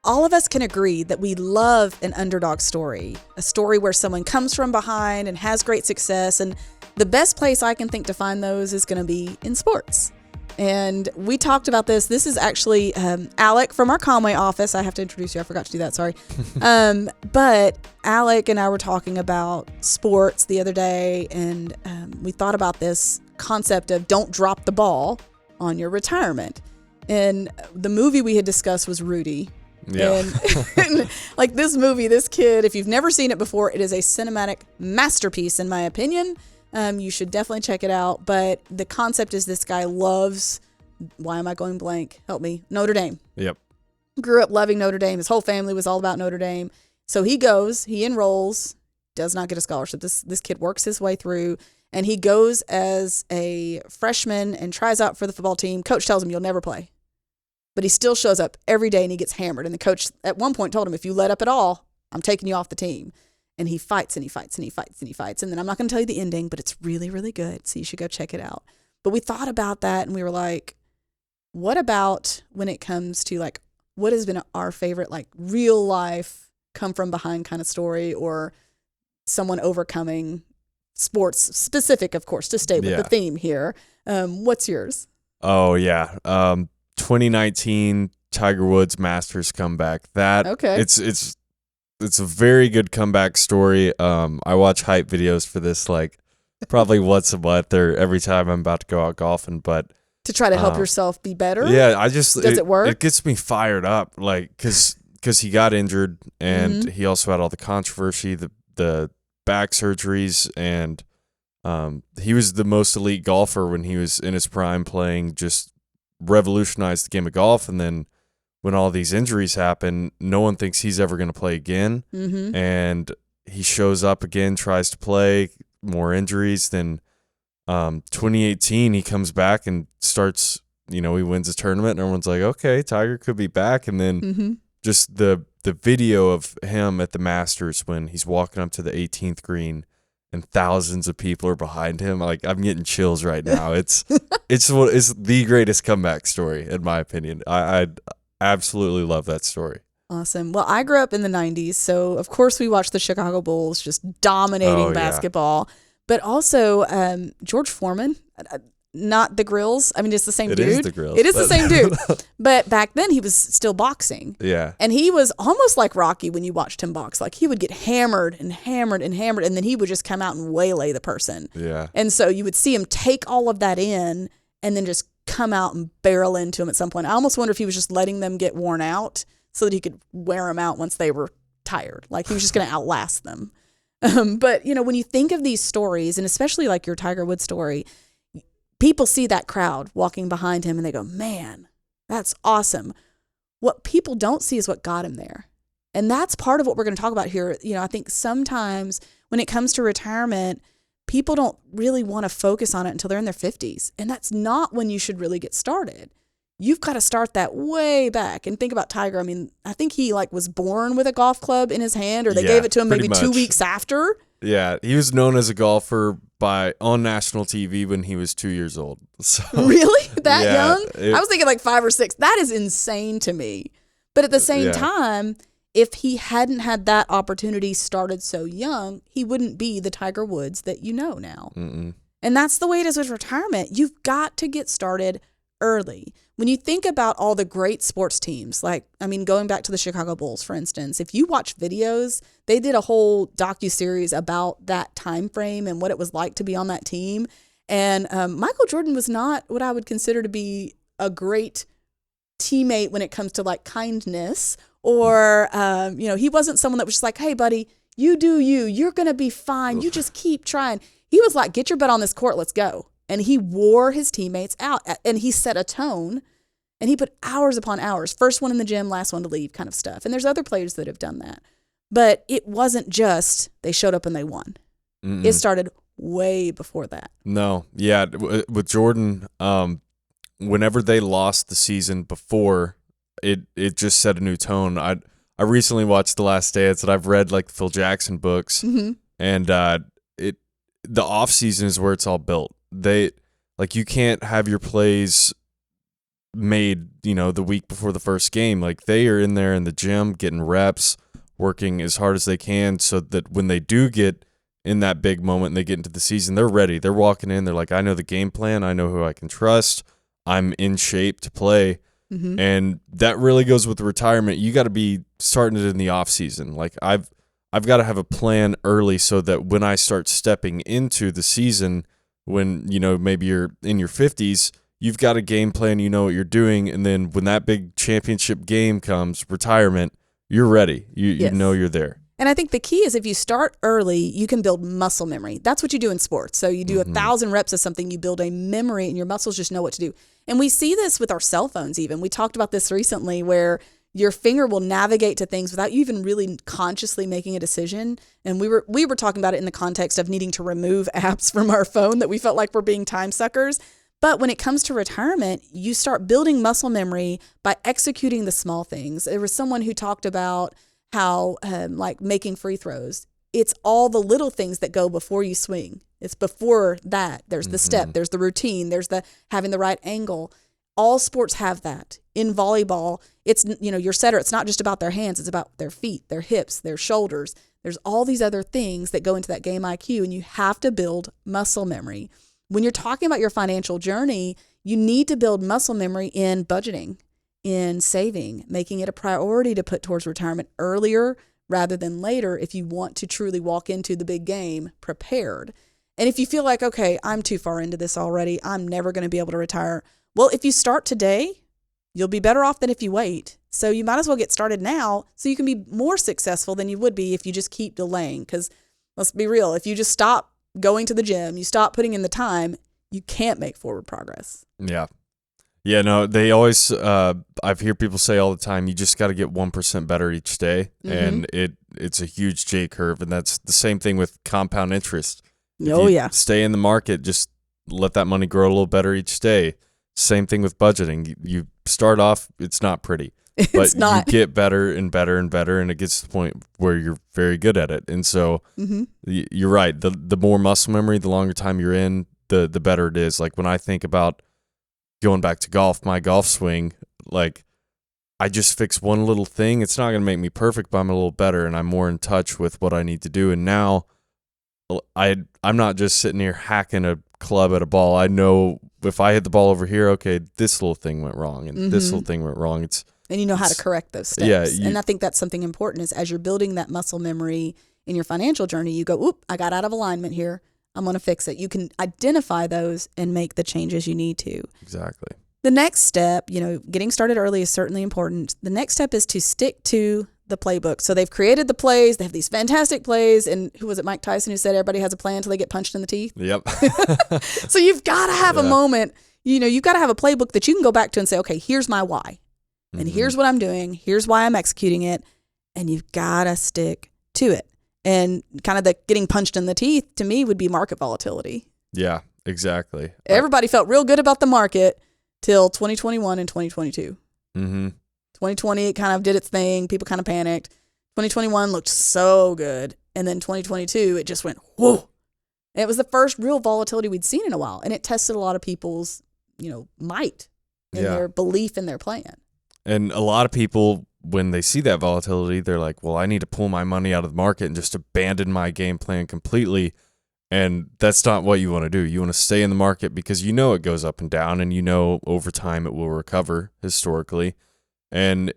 all of us can agree that we love an underdog story, a story where someone comes from behind and has great success. And the best place I can think to find those is going to be in sports. And we talked about this. This is actually Alec from our Conway office. I have to introduce you. I forgot to do that. Sorry. But Alec and I were talking about sports the other day, and we thought about this concept of don't drop the ball on your retirement. And the movie we had discussed was Rudy. Yeah. And like this movie, this kid, if you've never seen it before, it is a cinematic masterpiece, in my opinion. You should definitely check it out. But the concept is this guy loves, why am I going blank? Help me. Notre Dame. Yep. Grew up loving Notre Dame. His whole family was all about Notre Dame. So he enrolls, does not get a scholarship. This kid works his way through, and he goes as a freshman and tries out for the football team. Coach tells him you'll never play. But he still shows up every day and he gets hammered. And the coach at one point told him, if you let up at all, I'm taking you off the team. And he fights and he fights and he fights and he fights. And then I'm not going to tell you the ending, but it's really, really good. So you should go check it out. But we thought about that and we were like, what about when it comes to like, what has been our favorite, like real life come from behind kind of story, or someone overcoming, sports specific, of course, to stay with the theme here. What's yours? Oh, yeah. 2019 Tiger Woods Masters comeback. It's a very good comeback story. I watch hype videos for this like probably once a month or every time I'm about to go out golfing. But to try to help yourself be better. Yeah, does it work? It gets me fired up, like because he got injured and he also had all the controversy, the back surgeries, and he was the most elite golfer when he was in his prime, playing, just revolutionized the game of golf, and then when all these injuries happen, no one thinks he's ever going to play again. Mm-hmm. And he shows up again, tries to play, more injuries. Then 2018, he comes back and starts, he wins a tournament, and everyone's like, okay, Tiger could be back. And then just the video of him at the Masters when he's walking up to the 18th green and thousands of people are behind him. Like, I'm getting chills right now. It's the greatest comeback story, in my opinion. I absolutely love that story. Awesome. Well, I grew up in the 90s, so of course we watched the Chicago Bulls just dominating basketball. But also George Foreman, not the Grills. I mean, it's the same dude. It is the Grills. It is the same dude. But back then he was still boxing. Yeah. And he was almost like Rocky when you watched him box. Like he would get hammered and hammered and hammered, and then he would just come out and waylay the person. Yeah. And so you would see him take all of that in and then just come out and barrel into him at some point. I almost wonder if he was just letting them get worn out so that he could wear them out once they were tired. Like he was just going to outlast them. But, when you think of these stories, and especially like your Tiger Woods story, people see that crowd walking behind him and they go, man, that's awesome. What people don't see is what got him there. And that's part of what we're going to talk about here. I think sometimes when it comes to retirement, people don't really want to focus on it until they're in their 50s. And that's not when you should really get started. You've got to start that way back. And think about Tiger. I mean, I think he was born with a golf club in his hand, or they gave it to him maybe 2 weeks after. Yeah, he was known as a golfer on national TV when he was 2 years old. So, really? That young? I was thinking like 5 or 6. That is insane to me. But at the same time, if he hadn't had that opportunity started so young, he wouldn't be the Tiger Woods that you know now. Mm-mm. And that's the way it is with retirement. You've got to get started early. When you think about all the great sports teams, going back to the Chicago Bulls, for instance, if you watch videos, they did a whole docuseries about that time frame and what it was like to be on that team. And Michael Jordan was not what I would consider to be a great teammate when it comes to like kindness, or, he wasn't someone that was just like, hey, buddy, you do you. You're going to be fine. You just keep trying. He was like, get your butt on this court. Let's go. And he wore his teammates out, and he set a tone, and he put hours upon hours. First one in the gym, last one to leave kind of stuff. And there's other players that have done that. But it wasn't just they showed up and they won. Mm-mm. It started way before that. No. Yeah. With Jordan, whenever they lost the season before, it just set a new tone. I recently watched The Last Dance, and I've read like the Phil Jackson books, and the off season is where it's all built. You can't have your plays made, the week before the first game. Like, they are in there in the gym getting reps, working as hard as they can so that when they do get in that big moment and they get into the season, they're ready. They're walking in. They're like, I know the game plan. I know who I can trust. I'm in shape to play. Mm-hmm. And that really goes with retirement. You got to be starting it in the off season. Like, I've got to have a plan early so that when I start stepping into the season, when, maybe you're in your 50s, you've got a game plan, you know what you're doing. And then when that big championship game comes, retirement, you're ready. You know you're there. And I think the key is if you start early, you can build muscle memory. That's what you do in sports. So you do 1,000 reps of something, you build a memory, and your muscles just know what to do. And we see this with our cell phones even. We talked about this recently where your finger will navigate to things without you even really consciously making a decision. And we were talking about it in the context of needing to remove apps from our phone that we felt like were being time suckers. But when it comes to retirement, you start building muscle memory by executing the small things. There was someone who talked about how like making free throws. It's all the little things that go before you swing. It's before that. There's the step, there's the routine, there's the having the right angle. All sports have that. In volleyball, it's, your setter, it's not just about their hands, it's about their feet, their hips, their shoulders. There's all these other things that go into that game IQ, and you have to build muscle memory. When you're talking about your financial journey, you need to build muscle memory in budgeting, in saving, making it a priority to put towards retirement earlier rather than later if you want to truly walk into the big game prepared. And if you feel like, okay, I'm too far into this already, I'm never going to be able to retire. Well, if you start today, you'll be better off than if you wait. So you might as well get started now so you can be more successful than you would be if you just keep delaying. Because let's be real, if you just stop going to the gym, you stop putting in the time, you can't make forward progress. Yeah. Yeah, no, they always, I've heard people say all the time, you just got to get 1% better each day. And it's a huge J curve. And that's the same thing with compound interest. Stay in the market, just let that money grow a little better each day. Same thing with budgeting. You start off, it's not pretty. But you get better and better and better, and it gets to the point where you're very good at it. And so you're right. The more muscle memory, the longer time you're in, the better it is. Like when I think about going back to golf, my golf swing, like I just fix one little thing. It's not going to make me perfect, but I'm a little better, and I'm more in touch with what I need to do. And now I'm not just sitting here hacking a club at a ball. I know if I hit the ball over here, okay, this little thing went wrong, and this little thing went wrong. And you know how to correct those steps. Yeah, and I think that's something important is as you're building that muscle memory in your financial journey, you go, oop, I got out of alignment here. I'm going to fix it. You can identify those and make the changes you need to. Exactly. The next step, getting started early is certainly important. The next step is to stick to the playbook. So they've created the plays. They have these fantastic plays. And who was it, Mike Tyson, who said everybody has a plan until they get punched in the teeth? Yep. So you've got to have a moment, you've got to have a playbook that you can go back to and say, okay, here's my why. And here's what I'm doing. Here's why I'm executing it. And you've got to stick to it. And kind of the getting punched in the teeth to me would be market volatility. Yeah, exactly. Everybody felt real good about the market till 2021 and 2022. 2020, it kind of did its thing. People kind of panicked. 2021 looked so good. And then 2022, it just went, whoa. And it was the first real volatility we'd seen in a while. And it tested a lot of people's, might and their belief in their plan. And a lot of people, when they see that volatility, they're like, well, I need to pull my money out of the market and just abandon my game plan completely. And that's not what you want to do. You want to stay in the market because it goes up and down, and over time it will recover historically. And,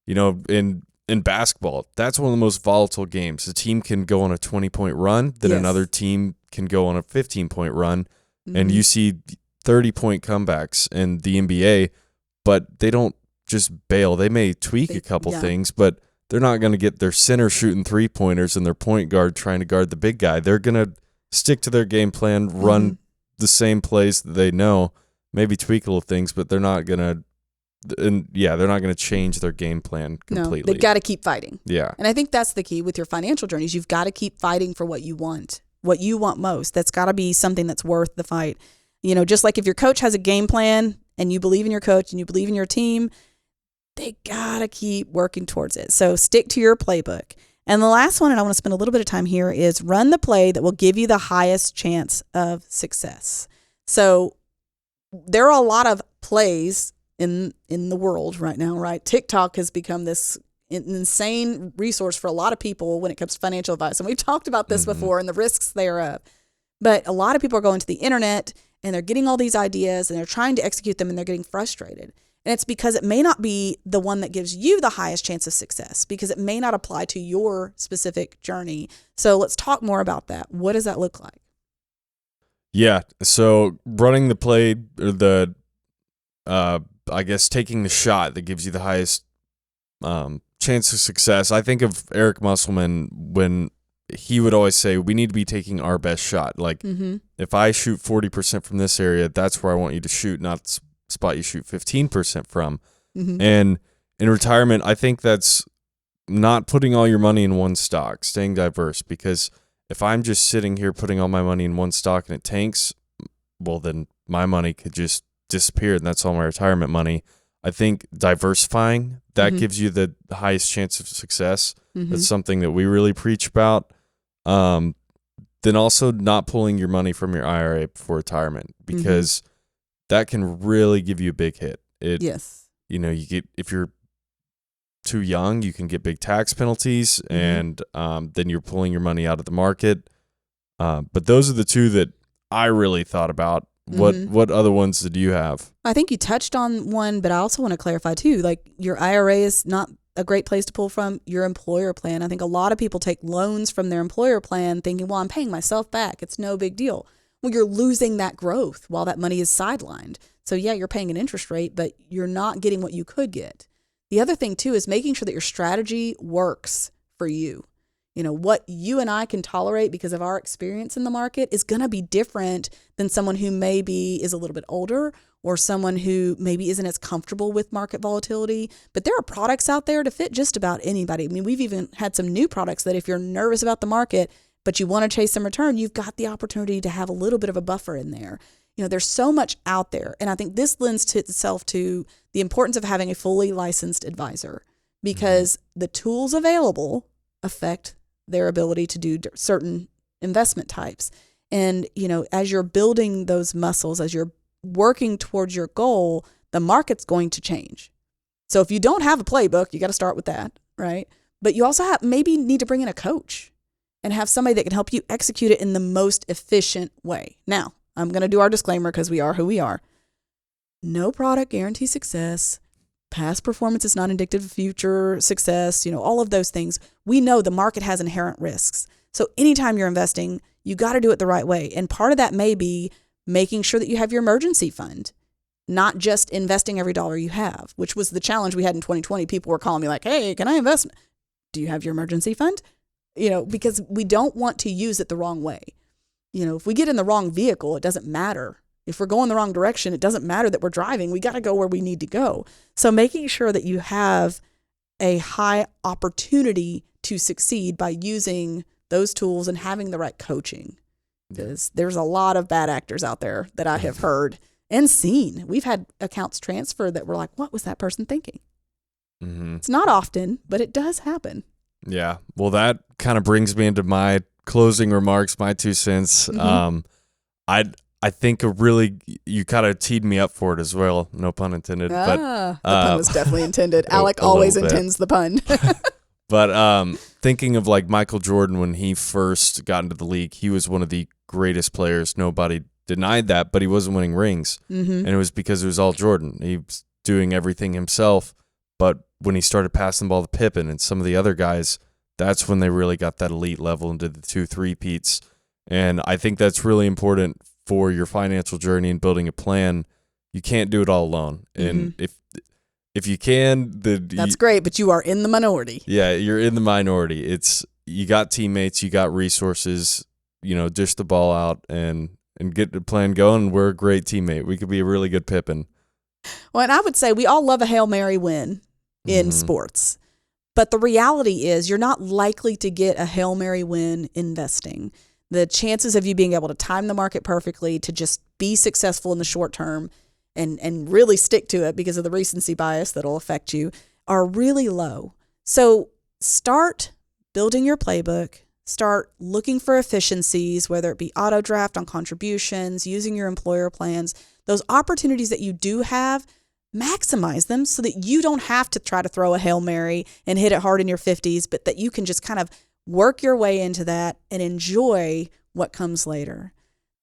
in basketball, that's one of the most volatile games. A team can go on a 20-point run, then another team can go on a 15-point run, and you see 30-point comebacks in the NBA, but they don't just bail. They may tweak a couple things, but they're not going to get their center shooting 3-pointers and their point guard trying to guard the big guy. They're going to stick to their game plan, run the same plays that they know, maybe tweak little things, but they're not going to they're not going to change their game plan completely. No, they've got to keep fighting. Yeah. And I think that's the key with your financial journeys. You've got to keep fighting for what you want most. That's got to be something that's worth the fight. Just like if your coach has a game plan and you believe in your coach and you believe in your team, they got to keep working towards it. So stick to your playbook. And the last one, and I want to spend a little bit of time here, is run the play that will give you the highest chance of success. So there are a lot of plays in the world right now, right? TikTok has become this insane resource for a lot of people when it comes to financial advice. And we've talked about this before and the risks thereof. But a lot of people are going to the internet and they're getting all these ideas and they're trying to execute them and they're getting frustrated. And it's because it may not be the one that gives you the highest chance of success, because it may not apply to your specific journey. So let's talk more about that. What does that look like? Yeah. So running the play, or the, I guess taking the shot that gives you the highest chance of success. I think of Eric Musselman when he would always say, we need to be taking our best shot. Like, if I shoot 40% from this area, that's where I want you to shoot, not the spot you shoot 15% from. And in retirement, I think that's not putting all your money in one stock, staying diverse, because if I'm just sitting here putting all my money in one stock and it tanks, well, then my money could just disappear and that's all my retirement money. I think diversifying, that gives you the highest chance of success. That's something that we really preach about. Then also not pulling your money from your IRA before retirement, because that can really give you a big hit. Yes. You know, if you're too young, you can get big tax penalties, and then you're pulling your money out of the market. But those are the two that I really thought about. What other ones did you have? I think you touched on one, but I also want to clarify too. Like, your IRA is not a great place to pull from. Your employer plan. I think a lot of people take loans from their employer plan thinking, well, I'm paying myself back, it's no big deal. Well, you're losing that growth while that money is sidelined. So yeah, you're paying an interest rate, but you're not getting what you could get. The other thing too is making sure that your strategy works for you. You know, what you and I can tolerate because of our experience in the market is going to be different than someone who maybe is a little bit older, or someone who maybe isn't as comfortable with market volatility. But there are products out there to fit just about anybody. I mean, we've even had some new products that if you're nervous about the market, but you want to chase some return, you've got the opportunity to have a little bit of a buffer in there. You know, there's so much out there. And I think this lends to itself to the importance of having a fully licensed advisor, because the tools available affect their ability to do certain investment types. And, you know, as you're building those muscles, as you're working towards your goal, the market's going to change. So if you don't have a playbook, you got to start with that, right? But you also maybe need to bring in a coach and have somebody that can help you execute it in the most efficient way. Now, I'm going to do our disclaimer because we are who we are. No product guarantees success. Past performance is not indicative of future success. You know, all of those things. We know the market has inherent risks. So anytime you're investing, you got to do it the right way. And part of that may be making sure that you have your emergency fund, not just investing every dollar you have, which was the challenge we had in 2020. People were calling me like, hey, can I invest? Do you have your emergency fund? You know, because we don't want to use it the wrong way. You know, if we get in the wrong vehicle, it doesn't matter. If we're going the wrong direction, it doesn't matter that we're driving. We got to go where we need to go. So making sure that you have a high opportunity to succeed by using those tools and having the right coaching. Because there's a lot of bad actors out there that I have heard and seen. We've had accounts transfer that were like, what was that person thinking? It's not often, but it does happen. Yeah. Well, that kind of brings me into my closing remarks, my 2 cents. I think you kind of teed me up for it as well. No pun intended. But the pun was definitely intended. Alec always intends the pun. But thinking of like Michael Jordan, when he first got into the league, he was one of the greatest players. Nobody denied that, but he wasn't winning rings. And it was because it was all Jordan. He was doing everything himself. But when he started passing the ball to Pippen and some of the other guys, that's when they really got that elite level and did the 2-3-peats. And I think that's really important for your financial journey and building a plan. You can't do it all alone. And if you can, that's great, but you are in the minority. Yeah, you're in the minority. You got teammates, you got resources, you know, dish the ball out and get the plan going. We're a great teammate. We could be a really good Pippen. Well, and I would say we all love a Hail Mary win in sports. But the reality is you're not likely to get a Hail Mary win investing. The chances of you being able to time the market perfectly to just be successful in the short term and really stick to it because of the recency bias that'll affect you are really low. So start building your playbook. Start looking for efficiencies, whether it be auto draft on contributions, using your employer plans. Those opportunities that you do have, maximize them so that you don't have to try to throw a Hail Mary and hit it hard in your 50s, but that you can just kind of work your way into that and enjoy what comes later.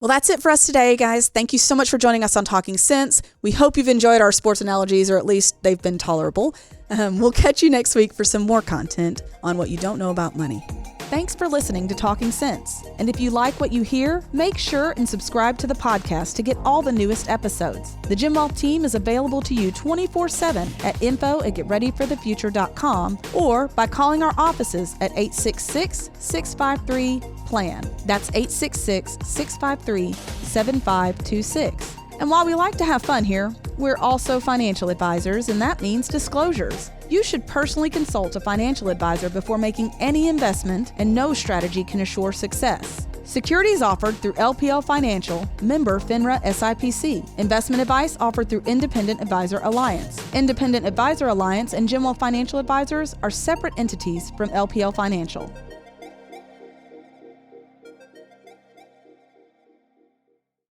Well, that's it for us today, guys. Thank you so much for joining us on Talking Sense. We hope you've enjoyed our sports analogies, or at least they've been tolerable. We'll catch you next week for some more content on what you don't know about money. Thanks for listening to Talking Sense. And if you like what you hear, make sure and subscribe to the podcast to get all the newest episodes. The Gym Wealth team is available to you 24/7 at info@getreadyforthefuture.com or by calling our offices at 866-653-PLAN. That's 866-653-7526. And while we like to have fun here, we're also financial advisors, and that means disclosures. You should personally consult a financial advisor before making any investment, and no strategy can assure success. Securities offered through LPL Financial, member FINRA SIPC. Investment advice offered through Independent Advisor Alliance. Independent Advisor Alliance and Gym Wealth Financial Advisors are separate entities from LPL Financial.